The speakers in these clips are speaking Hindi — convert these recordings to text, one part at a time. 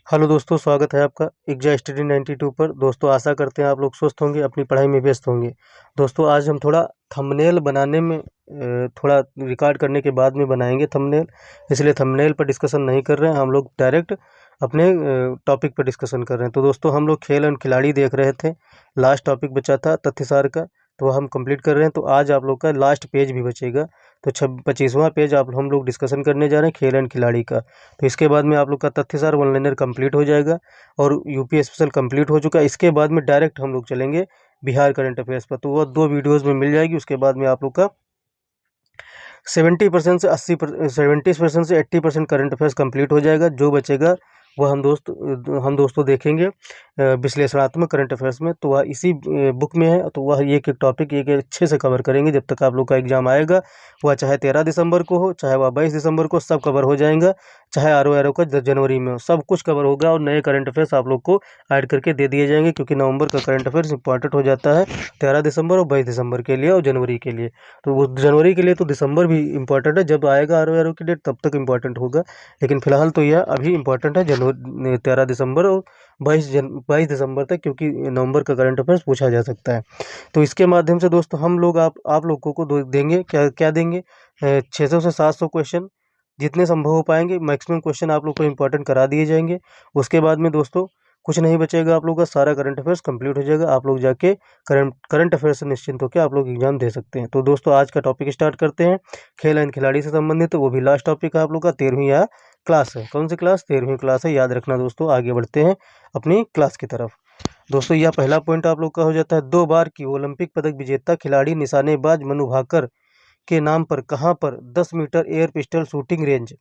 हेलो दोस्तों, स्वागत है आपका एग्जा स्टडी 92 पर। दोस्तों आशा करते हैं आप लोग स्वस्थ होंगे, अपनी पढ़ाई में व्यस्त होंगे। दोस्तों आज हम थोड़ा थंबनेल बनाने में थोड़ा रिकॉर्ड करने के बाद में बनाएंगे थंबनेल, इसलिए थंबनेल पर डिस्कशन नहीं कर रहे हैं। हम लोग डायरेक्ट अपने टॉपिक पर डिस्कशन कर रहे हैं। तो दोस्तों हम लोग खेल एंड खिलाड़ी देख रहे थे, लास्ट टॉपिक बचा था तथ्यसार का, तो वह हम कंप्लीट कर रहे हैं। तो आज आप लोग का लास्ट पेज भी बचेगा, तो 25वां पेज आप हम लोग डिस्कशन करने जा रहे हैं खेल एंड खिलाड़ी का। तो इसके बाद में आप लोग का तथ्यसार वन लाइनर कंप्लीट हो जाएगा और यूपी स्पेशल कंप्लीट हो चुका है। इसके बाद में डायरेक्ट हम लोग चलेंगे बिहार करंट अफेयर्स पर, तो वो 2 वीडियोज़ में मिल जाएगी। उसके बाद में आप लोग का 70% से 70% से 80% करंट अफेयर्स कंप्लीट हो जाएगा। जो बचेगा वह हम दोस्तों देखेंगे विश्लेषणात्मक करंट अफेयर्स में, तो वह इसी बुक में है। तो वह एक एक टॉपिक एक एक अच्छे से कवर करेंगे जब तक आप लोग का एग्जाम आएगा। वह चाहे 13 दिसंबर को हो, चाहे वह 22 दिसंबर को, सब कवर हो जाएगा। चाहे आर का जनवरी में हो, सब कुछ कवर होगा और नए करंट अफेयर्स आप लोग को ऐड करके दे दिए जाएंगे, क्योंकि नवंबर का करंट अफेयर्स इंपॉर्टेंट हो जाता है 13 दिसंबर और 22 दिसंबर के लिए और जनवरी के लिए। तो वो जनवरी के लिए तो दिसंबर भी इम्पोर्टेंट है, जब आएगा आर की डेट तब तक इम्पोर्टेंट होगा, लेकिन फिलहाल तो यह अभी इम्पोर्टेंट है जनवरी 13 दिसंबर और 22 दिसंबर तक, क्योंकि नवंबर का करंट अफेयर्स पूछा जा सकता है। तो इसके माध्यम से दोस्तों हम लोग आप लोगों को देंगे क्या क्या देंगे, 600 से 700 क्वेश्चन जितने संभव हो पाएंगे, मैक्सिमम क्वेश्चन आप लोग को इम्पोर्टेंट करा दिए जाएंगे। उसके बाद में दोस्तों कुछ नहीं बचेगा, आप लोग का सारा करंट अफेयर्स कंप्लीट हो जाएगा। आप लोग जाके करंट अफेयर्स से निश्चिंत होकर आप लोग एग्जाम दे सकते हैं। तो दोस्तों आज का टॉपिक स्टार्ट करते हैं, खेल एंड खिलाड़ी से संबंधित। तो वो भी लास्ट टॉपिक है आप लोग का, 13वीं या क्लास है। कौन सी क्लास? 13वीं क्लास है, याद रखना दोस्तों। आगे बढ़ते हैं अपनी क्लास की तरफ। दोस्तों यह पहला पॉइंट आप लोग का हो जाता है, 2 बार की ओलंपिक पदक विजेता खिलाड़ी निशानेबाज मनु भाकर के नाम पर कहाँ पर 10 metre air pistol shooting range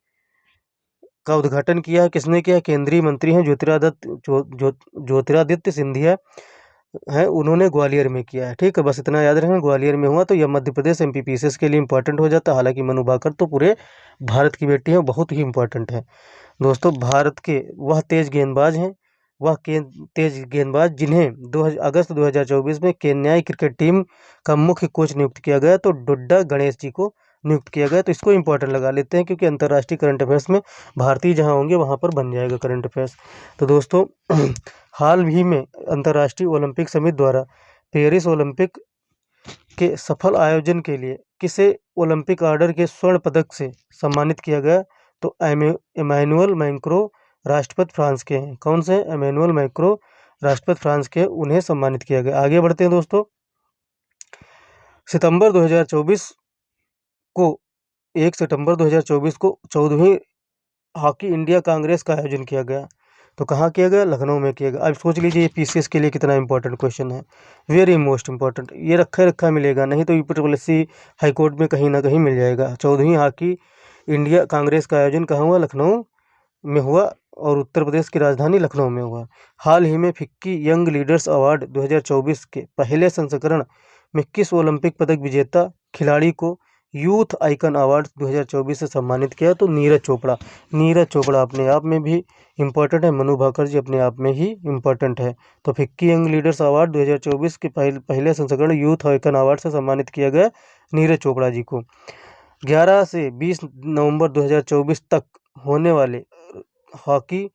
का उद्घाटन किया है? किसने किया है? केंद्रीय मंत्री हैं ज्योतिरादित्य सिंधिया है, उन्होंने ग्वालियर में किया है। ठीक है, बस इतना याद रखना, ग्वालियर में हुआ। तो यह मध्य प्रदेश एमपीपीएसएस के लिए इंपॉर्टेंट हो जाता है। हालांकि मनु भाकर तो पूरे भारत की बेटी है, बहुत ही इंपॉर्टेंट है दोस्तों। भारत के वह तेज गेंदबाज हैं, तेज गेंदबाज जिन्हें 2 अगस्त 2024 में केन्याई क्रिकेट टीम का मुख्य कोच नियुक्त किया गया, तो डुड्डा गणेश जी को नियुक्त किया गया। तो इसको इंपॉर्टेंट लगा लेते हैं, क्योंकि अंतर्राष्ट्रीय करंट अफेयर्स में भारतीय जहां होंगे वहां पर बन जाएगा करंट अफेयर्स। तो दोस्तों हाल ही में अंतर्राष्ट्रीय ओलंपिक समिति द्वारा पेरिस ओलंपिक के सफल आयोजन के लिए किसे ओलंपिक ऑर्डर के स्वर्ण पदक से सम्मानित किया गया? तो एमैनुअल मैक्रो राष्ट्रपति फ्रांस के हैं। कौन से? एमैनुअल मैक्रो राष्ट्रपति फ्रांस के, उन्हें सम्मानित किया गया। आगे बढ़ते हैं दोस्तों। सितंबर 2024 को 1 सितंबर 2024 को 14वीं हॉकी इंडिया कांग्रेस का आयोजन किया गया। तो कहाँ किया गया? लखनऊ में किया गया। अब सोच लीजिए ये पीसीएस के लिए कितना इंपॉर्टेंट क्वेश्चन है, वेरी मोस्ट इंपॉर्टेंट। ये रखा रखा मिलेगा, नहीं तो यूपीएससी हाईकोर्ट में कहीं ना कहीं मिल जाएगा। 14वीं हॉकी इंडिया कांग्रेस का आयोजन कहाँ हुआ? लखनऊ में हुआ, और उत्तर प्रदेश की राजधानी लखनऊ में हुआ। हाल ही में फिक्की यंग लीडर्स अवार्ड 2024 के पहले संस्करण में किस ओलंपिक पदक विजेता खिलाड़ी को यूथ आइकन अवार्ड 2024 से सम्मानित किया? तो नीरज चोपड़ा। नीरज चोपड़ा अपने आप में भी इम्पोर्टेंट है, मनु भाकर जी अपने आप में ही इम्पोर्टेंट है। तो फिक्की यंग लीडर्स अवार्ड 2024 के पहले संस्करण यूथ आइकन अवार्ड से सम्मानित किया गया नीरज चोपड़ा जी को। 11 से 20 नवंबर 2024 तक होने वाले हॉकी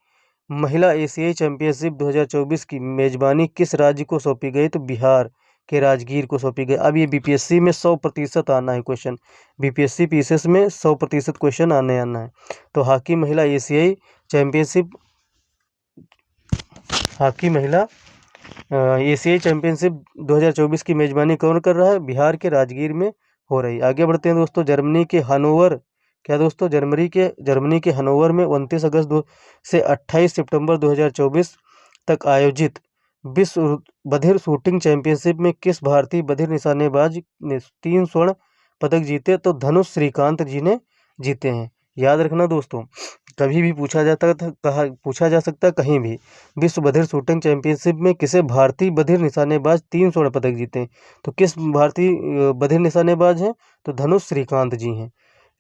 महिला एशियाई चैंपियनशिप 2024 की मेजबानी किस राज्य को सौंपी गई? तो बिहार के राजगीर को सौंपी गई। अब ये बीपीएससी में 100% आना है क्वेश्चन, बीपीएससी पीसीएस में 100% क्वेश्चन आना है। तो हॉकी महिला एशियाई चैंपियनशिप, हॉकी महिला एशियाई चैंपियनशिप 2024 की मेजबानी कौन कर रहा है? बिहार के राजगीर में हो रही। आगे बढ़ते हैं दोस्तों। जर्मनी के हनोवर, क्या दोस्तों? जर्मनी के हनोवर में 29 अगस्त से 28 सितंबर 2024 तक आयोजित विश्व बधिर शूटिंग चैंपियनशिप में किस भारतीय बधिर निशानेबाज ने 3 स्वर्ण पदक जीते? तो धनुष श्रीकांत जी ने जीते हैं। याद रखना दोस्तों, कभी भी पूछा जा सकता है कहीं भी, विश्व बधिर शूटिंग चैंपियनशिप में किसे भारतीय बधिर निशानेबाज 3 स्वर्ण पदक जीते? तो किस भारतीय बधिर निशानेबाज हैं? तो धनुष श्रीकांत जी हैं।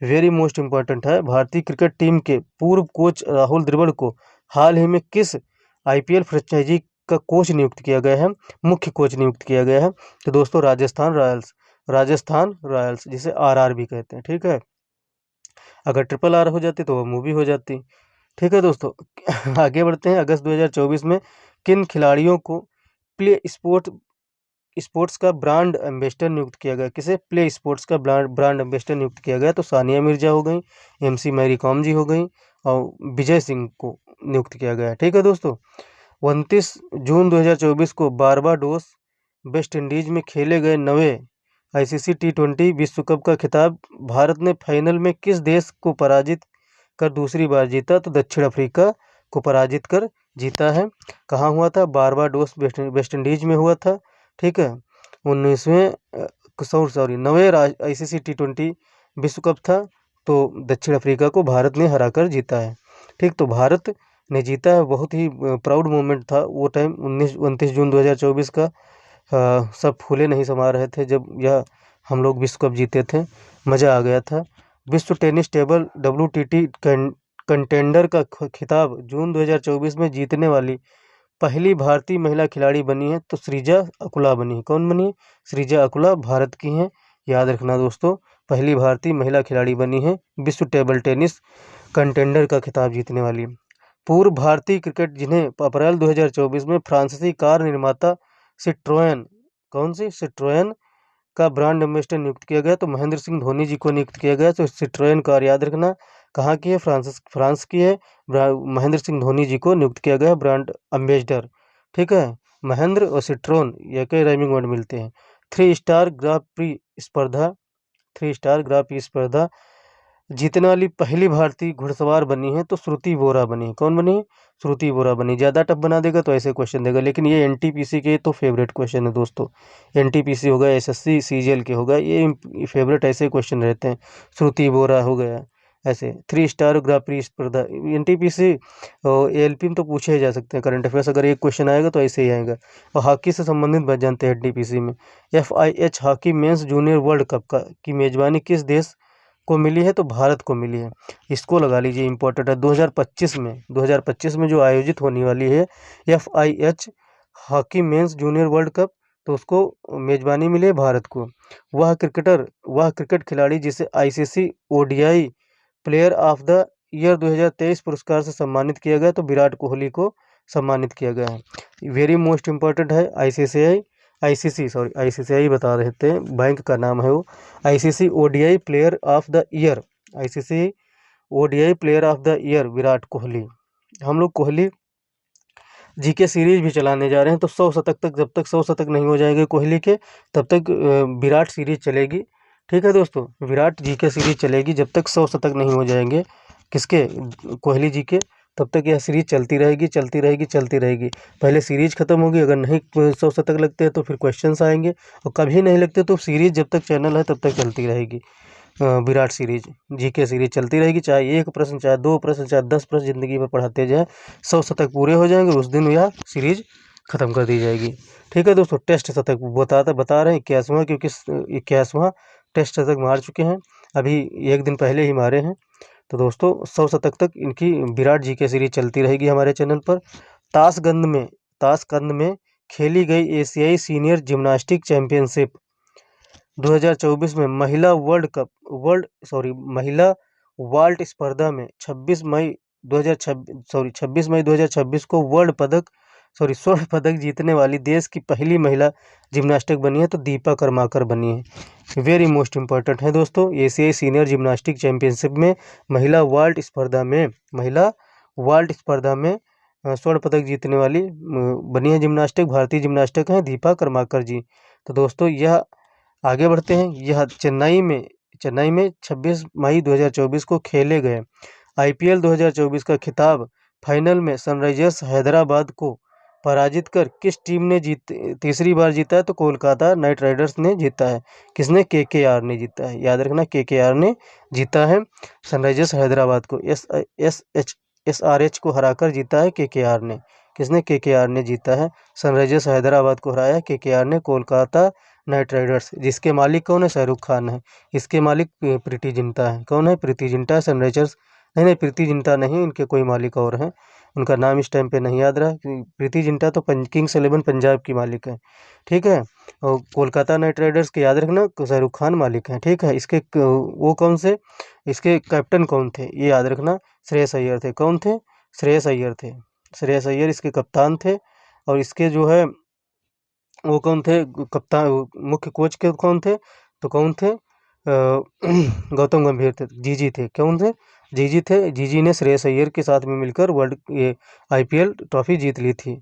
वेरी मोस्ट इंपॉर्टेंट है। भारतीय क्रिकेट टीम के पूर्व कोच राहुल द्रविड़ को हाल ही में किस आईपीएल फ्रेंचाइजी का कोच नियुक्त किया गया है, मुख्य कोच नियुक्त किया गया है? तो दोस्तों राजस्थान रॉयल्स जिसे आरआर भी कहते हैं। ठीक है, अगर ट्रिपल आर हो जाती तो वो मूवी हो जाती। ठीक है दोस्तों। आगे बढ़ते हैं। अगस्त 2024 में किन खिलाड़ियों को प्ले स्पोर्ट्स का ब्रांड एम्बेसडर नियुक्त किया गया? किसे प्ले स्पोर्ट्स का ब्रांड एम्बेसडर नियुक्त किया गया? तो सानिया मिर्जा हो गई, एमसी मैरी कॉम जी हो गई और विजय सिंह को नियुक्त किया गया। ठीक है दोस्तों। 29 जून 2024 को बारबाडोस वेस्ट इंडीज में खेले गए 9वें आईसीसी T20 विश्व कप का खिताब भारत ने फाइनल में किस देश को पराजित कर दूसरी बार जीता? तो दक्षिण अफ्रीका को पराजित कर जीता है। कहाँ हुआ था? बारबाडोस वेस्ट इंडीज में हुआ था। ठीक है। 9वें आईसीसी T20 विश्व कप था, तो दक्षिण अफ्रीका को भारत ने हराकर जीता है। ठीक, तो भारत ने जीता है। बहुत ही प्राउड मोमेंट था वो टाइम 29 जून 2024 का। सब फूले नहीं समा रहे थे जब यह हम लोग विश्व कप जीते थे। मज़ा आ गया था। विश्व टेनिस टेबल WTT कंटेंडर का खिताब जून 2024 में जीतने वाली पहली भारतीय महिला खिलाड़ी बनी है, तो सृजा अकुला बनी है। कौन बनी है? सृजा अकुला भारत की हैं। याद रखना दोस्तों, पहली भारतीय महिला खिलाड़ी बनी है विश्व टेबल टेनिस कंटेंडर का खिताब जीतने वाली। पूर्व भारतीय क्रिकेट जिन्हें अप्रैल 2024 में फ्रांसीसी कार निर्माता सिट्रोएन, कौन सी? सिट्रोएन का ब्रांड एम्बेसडर नियुक्त किया गया, तो महेंद्र सिंह धोनी जी को नियुक्त किया गया। तो सिट्रोएन कार याद रखना कहाँ की है? फ्रांस की है। महेंद्र सिंह धोनी जी को नियुक्त किया गया ब्रांड एम्बेसडर। ठीक है। महेंद्र और सिट्रोन ये कई राइमिंग वर्ड मिलते हैं। 3 स्टार ग्रां प्री स्पर्धा जीतने वाली पहली भारतीय घुड़सवार बनी है, तो श्रुति बोरा बनी है। कौन बनी है? श्रुति बोरा बनी। ज़्यादा टफ बना देगा तो ऐसे क्वेश्चन देगा, लेकिन ये एनटीपीसी के तो फेवरेट क्वेश्चन है दोस्तों। एनटीपीसी हो गया, एसएससी सीजीएल के हो गया, ये फेवरेट ऐसे क्वेश्चन रहते हैं। श्रुति बोरा हो गया ऐसे। 3 स्टार ग्रां प्री स्पर्धा एनटीपीसी और एएलपी में तो पूछे ही जा सकते हैं। करंट अफेयर्स अगर एक क्वेश्चन आएगा तो ऐसे ही आएगा। और हॉकी से संबंधित बच जानते हैं एनटीपीसी में। FIH hockey mains junior world cup की मेजबानी किस देश को मिली है? तो भारत को मिली है। इसको लगा लीजिए, इंपॉर्टेंट है। 2025 में जो आयोजित होने वाली है FIH hockey mains junior world cup, तो उसको मेजबानी मिली है भारत को। वह क्रिकेट खिलाड़ी जिसे ICC ODI player of the year 2023 पुरस्कार से सम्मानित किया गया, तो विराट कोहली को सम्मानित किया गया है। वेरी मोस्ट इम्पोर्टेंट है। ICCI बता रहे थे, बैंक का नाम है वो। ICC ODI player of the year, ICC ODI player of the year Virat Kohli. हम लोग कोहली जीके सीरीज भी चलाने जा रहे हैं, तो 100 शतक तक, जब तक 100 शतक नहीं हो जाएंगे कोहली के, तब तक विराट सीरीज चलेगी। ठीक है दोस्तों, विराट जीके सीरीज चलेगी जब तक 100 शतक नहीं हो जाएंगे किसके? कोहली जी के। तब तक यह सीरीज चलती रहेगी, चलती रहेगी, चलती रहेगी। पहले सीरीज खत्म होगी, अगर नहीं 100 शतक लगते हैं तो फिर क्वेश्चंस आएंगे, और कभी नहीं लगते तो सीरीज जब तक चैनल है तब तक चलती रहेगी। विराट सीरीज, जीके सीरीज चलती रहेगी। चाहे 1 प्रश्न, चाहे 2 प्रश्न, चाहे 10 प्रश्न जिंदगी भर पढ़ाते जाए, 100 शतक पूरे हो जाएंगे, उस दिन यह सीरीज खत्म कर दी जाएगी। ठीक है दोस्तों। टेस्ट शतक बता रहे हैं 81वां, क्योंकि 81वां टेस्ट शतक मार चुके हैं, अभी एक दिन पहले ही मारे हैं। तो दोस्तों 100 शतक तक इनकी विराट जी के सीरीज चलती रहेगी हमारे चैनल पर। ताशकंद में खेली गई एशियाई सीनियर जिम्नास्टिक चैंपियनशिप 2024 में महिला वाल्ट स्पर्धा में 26 मई 2026 को स्वर्ण पदक जीतने वाली देश की पहली महिला जिम्नास्टिक बनी है, तो दीपा कर्माकर बनी है। वेरी मोस्ट इम्पोर्टेंट है दोस्तों। एशियाई सीनियर जिम्नास्टिक चैंपियनशिप में महिला वाल्ट स्पर्धा में स्वर्ण पदक जीतने वाली बनी है जिम्नास्टिक, भारतीय जिम्नास्टिक हैं दीपा कर्माकर जी। तो दोस्तों यह आगे बढ़ते हैं। यह चेन्नई में 26 मई 2024 को खेले गए IPL 2024 का खिताब फाइनल में सनराइजर्स हैदराबाद को पराजित कर किस टीम ने तीसरी बार जीता है? तो कोलकाता नाइट राइडर्स ने जीता है। किसने? KKR ने जीता है। याद रखना, KKR ने जीता है सनराइजर्स हैदराबाद को। SRH को हराकर जीता है KKR ने। किसने? KKR ने जीता है। सनराइजर्स हैदराबाद को हराया KKR ने, कोलकाता नाइट राइडर्स, जिसके मालिक कौन है? शाहरुख खान है। इसके मालिक प्रीति जिंटा है। कौन है? प्रीति जिंटा। सनराइजर्स नहीं, प्रीति जिंटा नहीं, इनके कोई मालिक और हैं। उनका नाम इस टाइम पे नहीं याद रहा। प्रीति जिंटा तो किंग्स 11 पंजाब की मालिक है, ठीक है। और कोलकाता नाइट राइडर्स के याद रखना शाहरुख खान मालिक हैं, ठीक है। इसके वो कौन से, इसके कैप्टन कौन थे ये याद रखना, श्रेयस अय्यर थे। कौन थे? श्रेयस अय्यर थे। श्रेयस अय्यर इसके कप्तान थे। और इसके जो है वो कौन थे कप्तान, मुख्य कोच के कौन थे? तो कौन थे? गौतम गंभीर थे, जीजी थे। कौन थे? जीजी थे। जीजी ने श्रेयस अय्यर के साथ में मिलकर वर्ल्ड ये आईपीएल ट्रॉफी जीत ली थी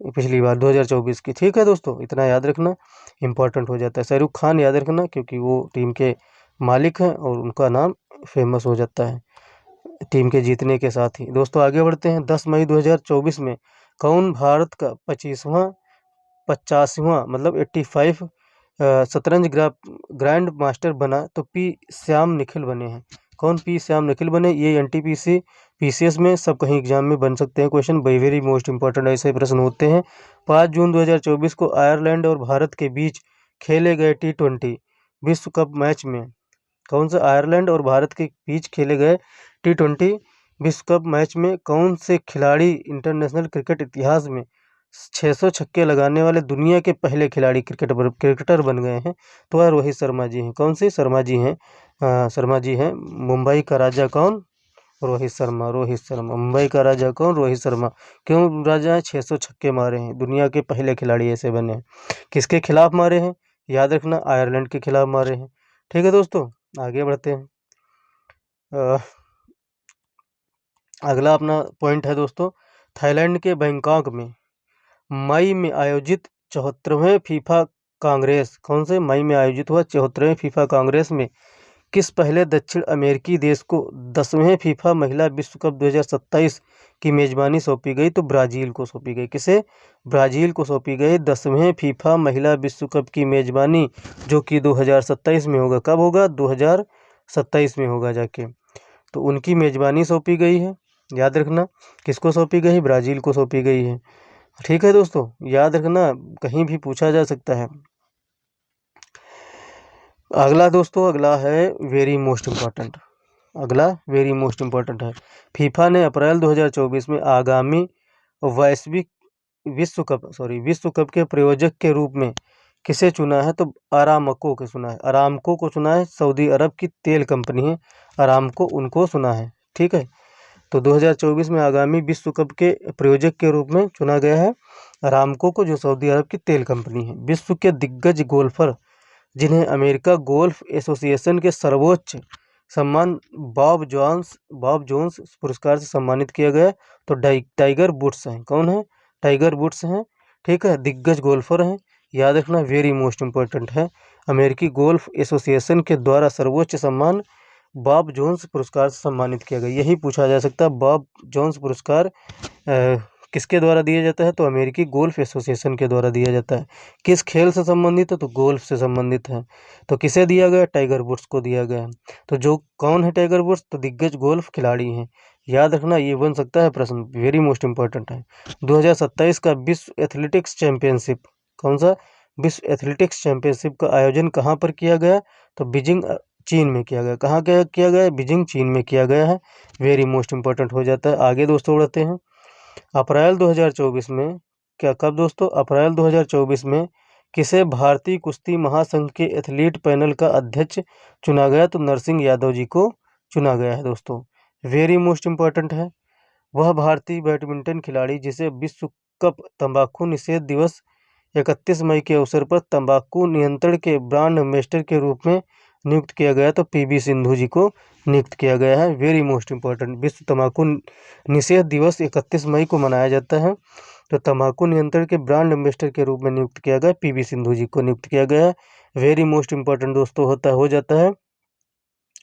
पिछली बार 2024 की, ठीक है दोस्तों। इतना याद रखना इंपॉर्टेंट हो जाता है। शाहरुख खान याद रखना क्योंकि वो टीम के मालिक हैं और उनका नाम फेमस हो जाता है टीम के जीतने के साथ ही। दोस्तों आगे बढ़ते हैं। 10 मई 2024 में कौन भारत का 50वां मतलब 85 शतरंज ग्रैंड मास्टर बना? तो पी श्याम निखिल बने हैं। कौन? पी श्याम निखिल बने। ये एनटीपीसी पीसीएस में सब कहीं एग्जाम में बन सकते हैं क्वेश्चन, वेरी मोस्ट इंपॉर्टेंट ऐसे प्रश्न होते हैं। 5 जून 2024 को आयरलैंड और भारत के बीच खेले गए T20 विश्व कप मैच में, कौन सा आयरलैंड और भारत के बीच खेले गए T20 विश्व कप मैच में कौन से खिलाड़ी इंटरनेशनल क्रिकेट इतिहास में 600 छक्के लगाने वाले दुनिया के पहले खिलाड़ी क्रिकेटर बन गए हैं? तो वह रोहित शर्मा जी हैं। कौन से? शर्मा जी हैं। शर्मा जी हैं। मुंबई का राजा कौन? रोहित शर्मा। रोहित शर्मा। मुंबई का राजा कौन? रोहित शर्मा। क्यों राजा है? 600 छक्के मारे हैं, दुनिया के पहले खिलाड़ी ऐसे बने हैं। किसके खिलाफ मारे हैं? याद रखना आयरलैंड के खिलाफ मारे हैं, ठीक है दोस्तों। आगे बढ़ते हैं। अगला अपना पॉइंट है दोस्तों, थाईलैंड के बैंकॉक में मई में आयोजित 74वें फीफा कांग्रेस, कौन से? मई में आयोजित हुआ 74वें फीफा कांग्रेस में किस पहले दक्षिण अमेरिकी देश को 10वें फीफा महिला विश्व कप 2027 की मेजबानी सौंपी गई? तो ब्राजील को सौंपी गई। किसे? ब्राजील को सौंपी गई 10वें फीफा महिला विश्व कप की मेजबानी, जो कि 2027 में होगा। कब होगा? 2027 में होगा जाके। तो उनकी मेजबानी सौंपी गई है, याद रखना। किसको सौंपी गई? ब्राजील को सौंपी गई है, ठीक है दोस्तों। याद रखना कहीं भी पूछा जा सकता है। अगला दोस्तों, अगला है वेरी मोस्ट इम्पॉर्टेंट। अगला वेरी मोस्ट इम्पॉर्टेंट है। फीफा ने अप्रैल 2024 में आगामी वैश्विक विश्व कप के प्रायोजक के रूप में किसे चुना है? तो अरामको को चुना है। अरामको को चुना है, सऊदी अरब की तेल कंपनी है अरामको, उनको चुना है, ठीक है। तो 2024 में आगामी विश्व कप के प्रायोजक के रूप में चुना गया है अरामको को, जो सऊदी अरब की तेल कंपनी है। विश्व के दिग्गज गोल्फर जिन्हें अमेरिका गोल्फ एसोसिएशन के सर्वोच्च सम्मान बॉब जोन्स पुरस्कार से सम्मानित किया गया, तो टाइगर वुड्स हैं। कौन है? टाइगर वुड्स हैं, ठीक है। दिग्गज गोल्फर हैं, याद रखना वेरी मोस्ट इम्पोर्टेंट है। अमेरिकी गोल्फ एसोसिएशन के द्वारा सर्वोच्च सम्मान बॉब जोन्स पुरस्कार से सम्मानित किया गया। यही पूछा जा सकता है, बॉब जोन्स पुरस्कार किसके द्वारा दिया जाता है? तो अमेरिकी गोल्फ एसोसिएशन के द्वारा दिया जाता है। किस खेल से संबंधित है? तो गोल्फ से संबंधित है। तो किसे दिया गया? टाइगर वुड्स को दिया गया। तो जो कौन है टाइगर वुड्स? तो दिग्गज गोल्फ खिलाड़ी हैं, याद रखना। ये बन सकता है प्रश्न, वेरी मोस्ट इंपॉर्टेंट है। 2027 का विश्व एथलेटिक्स चैंपियनशिप, कौन सा? विश्व एथलेटिक्स चैंपियनशिप का आयोजन कहाँ पर किया गया? तो बीजिंग चीन में किया गया। कहाँ किया गया? बीजिंग चीन में किया गया है, वेरी मोस्ट इंपॉर्टेंट हो जाता है। आगे दोस्तों बढ़ते हैं। अप्रैल 2024 में कब दोस्तों? अप्रैल 2024 में किसे भारतीय कुश्ती महासंघ के एथलीट पैनल का अध्यक्ष चुना गया? तो नरसिंह यादव जी को चुना गया है दोस्तों, वेरी मोस्ट इम्पोर्टेंट है। वह भारतीय बैडमिंटन खिलाड़ी जिसे विश्व कप तंबाकू निषेध दिवस 31 मई के अवसर पर तंबाकू नियंत्रण के ब्रांड एम्बेसडर के रूप में नियुक्त किया गया, तो पीवी सिंधु जी को नियुक्त किया गया है, वेरी मोस्ट इम्पोर्टेंट। विश्व तंबाकू निषेध दिवस 31 मई को मनाया जाता है, तो तंबाकू नियंत्रण के ब्रांड एम्बेसडर के रूप में नियुक्त किया गया, पीवी सिंधु जी को नियुक्त किया गया है, वेरी मोस्ट इम्पोर्टेंट दोस्तों हो जाता है।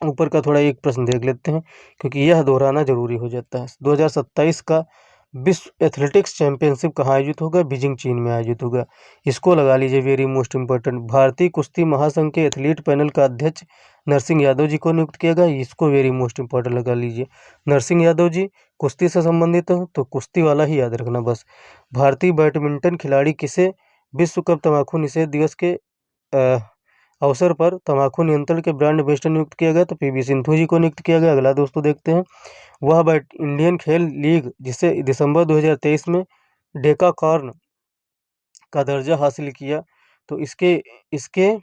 ऊपर का थोड़ा एक प्रश्न देख लेते हैं क्योंकि यह दोहराना जरूरी हो जाता है। 2027 का विश्व एथलेटिक्स चैंपियनशिप कहाँ आयोजित होगा? बीजिंग चीन में आयोजित होगा, इसको लगा लीजिए, वेरी मोस्ट इंपॉर्टेंट। भारतीय कुश्ती महासंघ के एथलीट पैनल का अध्यक्ष नरसिंह यादव जी को नियुक्त किया गया, इसको वेरी मोस्ट इंपॉर्टेंट लगा लीजिए। नरसिंह यादव जी कुश्ती से संबंधित हो तो कुश्ती वाला ही याद रखना बस। भारतीय बैडमिंटन खिलाड़ी किसे विश्व कप तंबाकू निषेध दिवस के अवसर पर तंबाकू नियंत्रण के ब्रांड एम्बेसडर नियुक्त किया गया, तो पीवी सिंधु जी को नियुक्त किया गया। अगला दोस्तों देखते हैं, वह इंडियन खेल लीग जिसे दिसंबर 2023 में डेकाकॉर्न का दर्जा हासिल किया, तो इसके इसके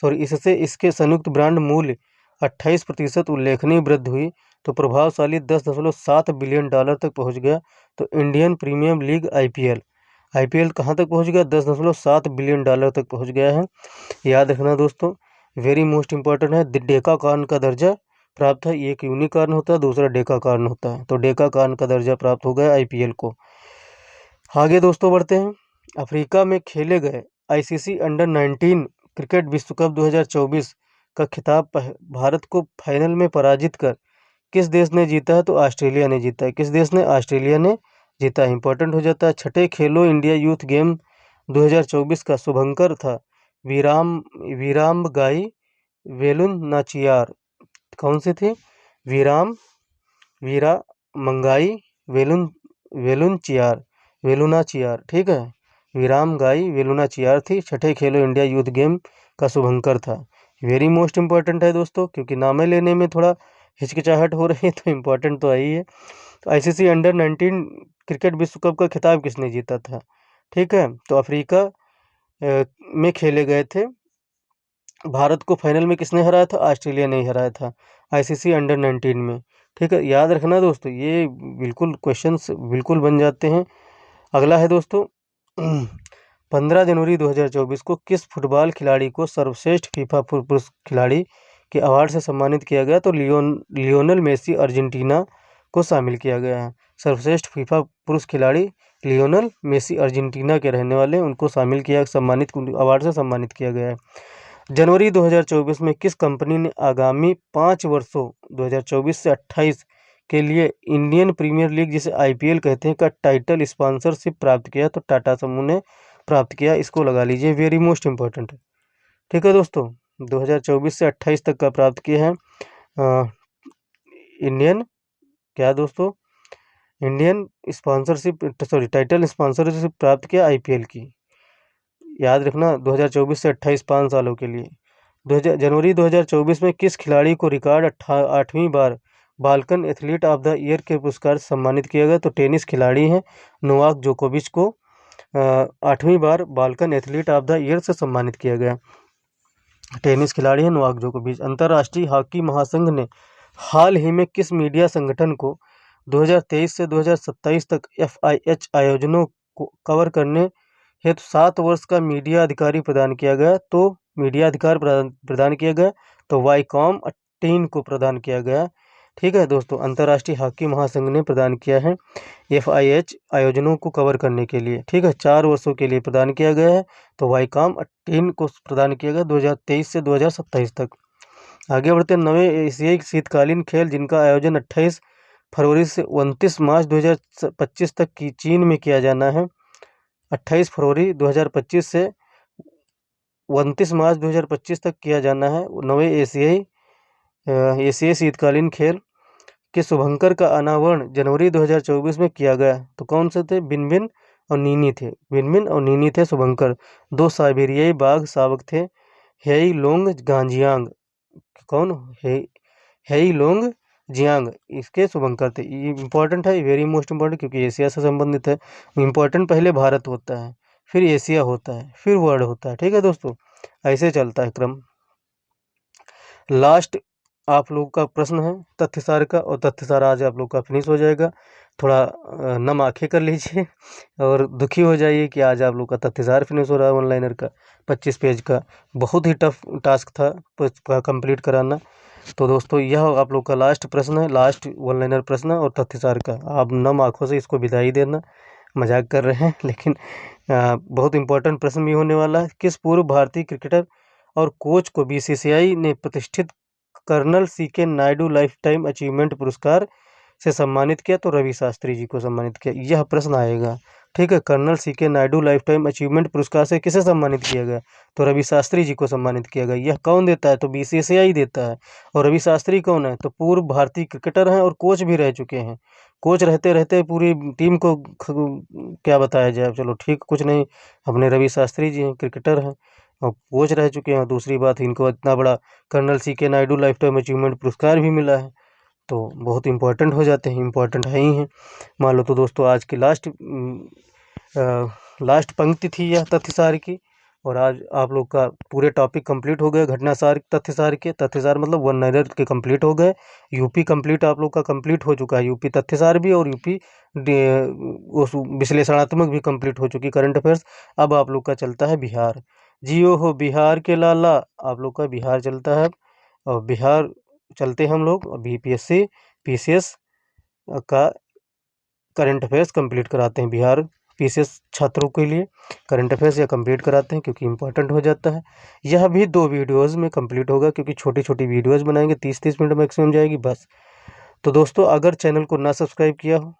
सॉरी इससे इसके संयुक्त ब्रांड मूल्य 28% उल्लेखनीय वृद्धि हुई, तो प्रभावशाली $10.7 बिलियन तक पहुंच गया। तो Indian premium league IPL IPL कहां तक पहुंच गया? $10.7 बिलियन तक पहुंच गया है। याद रखना दोस्तों, वेरी मोस्ट इंपॉर्टेंट है, डेकाकॉर्न का दर्जा प्राप्त है। एक यूनिकॉर्न होता है, दूसरा डेकाकॉर्न होता है, तो डेकाकॉर्न का दर्जा प्राप्त हो गया आईपीएल को। आगे दोस्तों बढ़ते हैं, अफ्रीका में खेले गए आईसीसी अंडर 19 क्रिकेट विश्व कप 2024 का खिताब भारत को फाइनल में पराजित कर किस देश ने जीता है? तो ऑस्ट्रेलिया ने जीता है। किस देश ने? ऑस्ट्रेलिया ने जीता है। इंपॉर्टेंट हो जाता है। छठे खेलो इंडिया यूथ गेम 2024 का शुभंकर था वीरांबाई वेलुनाचियार। कौन से थे? वीराम वीरा मंगाई वेलुन वेलुनाचियार, ठीक है, वीरामगाई वेलुनाचियार थी। छठे खेलो इंडिया यूथ गेम का शुभंकर था। वेरी मोस्ट इंपॉर्टेंट है दोस्तों, क्योंकि नामे लेने में थोड़ा हिचकिचाहट हो रही है, तो इम्पोर्टेंट तो आई है। तो आईसीसी अंडर 19 क्रिकेट विश्व कप का खिताब किसने जीता था? ठीक है, तो अफ्रीका में खेले गए थे। भारत को फाइनल में किसने हराया था? ऑस्ट्रेलिया ने ही हराया था आईसीसी अंडर 19 में। ठीक है, याद रखना दोस्तों, ये बिल्कुल क्वेश्चंस बिल्कुल बन जाते हैं। अगला है दोस्तों 15 जनवरी 2024 को किस फुटबॉल खिलाड़ी को सर्वश्रेष्ठ फीफा पुरुष खिलाड़ी के अवार्ड से सम्मानित किया गया? तो लियोनेल मेसी अर्जेंटीना को शामिल किया गया है। सर्वश्रेष्ठ फीफा पुरुष खिलाड़ी लियोनेल मेसी अर्जेंटीना के रहने वाले, उनको शामिल किया, सम्मानित अवार्ड से सम्मानित किया गया है। जनवरी 2024 में किस कंपनी ने आगामी 5 वर्षों 2024 से 28 के लिए इंडियन प्रीमियर लीग जिसे आईपीएल कहते हैं का टाइटल स्पॉन्सरशिप प्राप्त किया? तो टाटा समूह ने प्राप्त किया। इसको लगा लीजिए, वेरी मोस्ट इंपॉर्टेंट है। ठीक है दोस्तों, 2024 से 28 तक का प्राप्त किया है इंडियन क्या दोस्तों इंडियन स्पॉन्सरशिप टाइटल स्पॉन्सरशिप प्राप्त किया आईपीएल की। याद रखना, 2024 से 28 5 सालों के लिए। जनवरी 2024 में किस खिलाड़ी को रिकॉर्ड 8वीं बार Balkan athlete of the year के पुरस्कार से सम्मानित किया गया? तो टेनिस खिलाड़ी हैं नोवाक जोकोविच को 8वीं बार Balkan athlete of the year से सम्मानित किया गया। टेनिस खिलाड़ी है नोवाक जोकोविच। अंतर्राष्ट्रीय हॉकी महासंघ ने हाल ही में किस मीडिया संगठन को 2023 से 2027 तक एफआईएच आयोजनों को कवर करने हेतु 7 वर्ष का मीडिया अधिकारी प्रदान किया गया? तो मीडिया अधिकार प्रदान किया गया, तो वाईकॉम 18 को प्रदान किया गया। ठीक है दोस्तों, अंतर्राष्ट्रीय हॉकी महासंघ ने प्रदान किया है एफआईएच आयोजनों को कवर करने के लिए। ठीक है, 4 वर्षों के लिए प्रदान किया गया है, तो वाईकॉम 18 को प्रदान किया गया 2023 से 2027 तक। आगे बढ़ते हैं, नवे एशियाई शीतकालीन खेल जिनका आयोजन 28 फरवरी से 29 मार्च 2025 तक की चीन में किया जाना है। 28 फरवरी 2025 से 29 मार्च 2025 तक किया जाना है नवे एशियाई शीतकालीन खेल के शुभंकर का अनावरण जनवरी 2024 में किया गया। तो कौन से थे? बिनबिन और नीनी थे। बिनबिन और नीनी थे शुभंकर। 2 साइबेरियाई बाघ शावक थे हेई लोंग गांजियांग। कौन? हेई लोंग जियांग, इसके शुभंकर थे। ये इंपॉर्टेंट है, वेरी मोस्ट इंपॉर्टेंट, क्योंकि एशिया से संबंधित है। इंपॉर्टेंट पहले भारत होता है, फिर एशिया होता है, फिर वर्ल्ड होता है। ठीक है दोस्तों, ऐसे चलता है क्रम। लास्ट आप लोग का प्रश्न है तथ्यसार का, और तथ्यसार आज आप लोग का फिनिश हो जाएगा। थोड़ा नम आंखें कर लीजिए और दुखी हो जाइए कि आज आप लोग का तथ्यसार फिनिश हो रहा है ऑनलाइनर का 25 पेज का। बहुत ही टफ टास्क था कंप्लीट कराना। तो दोस्तों, यह आप लोग का लास्ट प्रश्न है, लास्ट ऑनलाइनर प्रश्न और तथ्यसार का। आप नम आंखों से इसको विदाई देना। मजाक कर रहे हैं, लेकिन बहुत इंपॉर्टेंट प्रश्न भी होने वाला है। किस पूर्व भारतीय क्रिकेटर और कोच को बीसीसीआई ने प्रतिष्ठित colonel CK Naidu lifetime achievement पुरस्कार से सम्मानित किया? तो रवि शास्त्री जी को सम्मानित किया। यह प्रश्न आएगा। ठीक है, colonel CK Naidu lifetime achievement पुरस्कार से किसे सम्मानित किया गया? तो रवि शास्त्री जी को सम्मानित किया गया। यह कौन देता है? तो बीसीसीआई देता है। और रवि शास्त्री कौन है? तो पूर्व भारतीय क्रिकेटर हैं और कोच भी रह चुके हैं। कोच रहते रहते पूरी टीम को क्या बताया जाए, चलो ठीक, कुछ नहीं, अपने रवि शास्त्री जी हैं, क्रिकेटर हैं। कोच रह चुके हैं। दूसरी बात, इनको इतना बड़ा colonel CK Naidu lifetime achievement पुरस्कार भी मिला है, तो बहुत इंपॉर्टेंट हो जाते हैं, इंपॉर्टेंट है ही हैं। मान लो तो दोस्तों, आज की लास्ट पंक्ति थी यह तथ्यसार की, और आज आप लोग का पूरे टॉपिक कंप्लीट हो गए। घटनासार, तथ्यसार के, तथ्यसार मतलब वन नाइनर के कंप्लीट हो गए। यूपी कंप्लीट आप लोग का कंप्लीट हो चुका है, यूपी तथ्यसार भी और यूपी उस विश्लेषणात्मक भी कंप्लीट हो चुकी करंट अफेयर्स। अब आप लोग का चलता है बिहार। जियो हो बिहार के लाला, आप लोग का बिहार चलता है। और बिहार चलते हम लोग BPSC PCS का करंट अफेयर्स कंप्लीट कराते हैं। बिहार PCS छात्रों के लिए करंट अफेयर्स या कंप्लीट कराते हैं, क्योंकि इंपॉर्टेंट हो जाता है। यह भी 2 वीडियोज़ में कंप्लीट होगा, क्योंकि छोटी छोटी वीडियोज़ बनाएंगे, 30-30 मिनट मैक्सिमम जाएगी बस। तो दोस्तों, अगर चैनल को ना सब्सक्राइब किया हो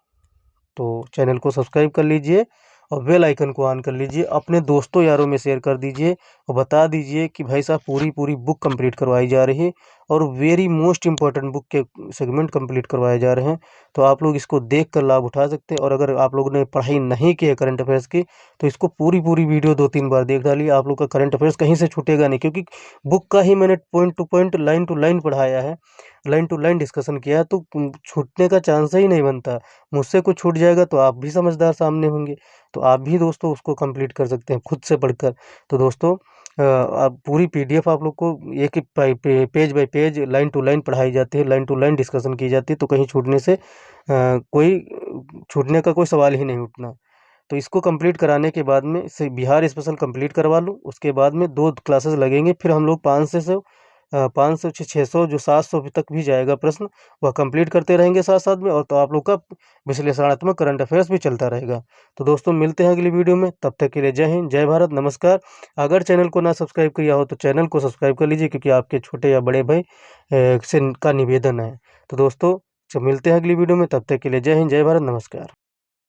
तो चैनल को सब्सक्राइब कर लीजिए और बेल आइकन को ऑन कर लीजिए। अपने दोस्तों यारों में शेयर कर दीजिए और बता दीजिए कि भाई साहब पूरी बुक कंप्लीट करवाई जा रही है और वेरी मोस्ट इम्पॉर्टेंट बुक के सेगमेंट कंप्लीट करवाए जा रहे हैं। तो आप लोग इसको देख कर लाभ उठा सकते हैं। और अगर आप लोगों ने पढ़ाई नहीं की है करंट अफेयर्स की, तो इसको पूरी वीडियो 2-3 बार देख डालिए। आप लोग का करंट अफेयर्स कहीं से छूटेगा नहीं, क्योंकि बुक का ही मैंने point to point, line to line पढ़ाया है, लाइन टू लाइन डिस्कशन किया है, तो छूटने का चांस ही नहीं बनता। मुझसे कुछ छूट जाएगा तो आप भी समझदार सामने होंगे, तो आप भी दोस्तों उसको कंप्लीट कर सकते हैं खुद से पढ़कर। तो दोस्तों, आप पूरी PDF आप लोग को एक एक page by page, line to line पढ़ाई जाती है, लाइन टू लाइन डिस्कशन की जाती है, तो कहीं कोई छूटने का कोई सवाल ही नहीं उठना। तो इसको कंप्लीट कराने के बाद में से बिहार स्पेशल कंप्लीट करवा लूँ, उसके बाद में 2 क्लासेस लगेंगे, फिर हम लोग 500 से 600 जो 700 तक भी जाएगा प्रश्न, वह कंप्लीट करते रहेंगे साथ साथ में। और तो आप लोग का विश्लेषणात्मक करंट अफेयर्स भी चलता रहेगा। तो दोस्तों, मिलते हैं अगली वीडियो में, तब तक के लिए जय हिंद, जय भारत, नमस्कार। अगर चैनल को ना सब्सक्राइब किया हो तो चैनल को सब्सक्राइब कर लीजिए, क्योंकि आपके छोटे या बड़े भाई से का निवेदन है। तो दोस्तों, मिलते हैं अगली वीडियो में, तब तक के लिए जय हिंद, जय भारत, नमस्कार।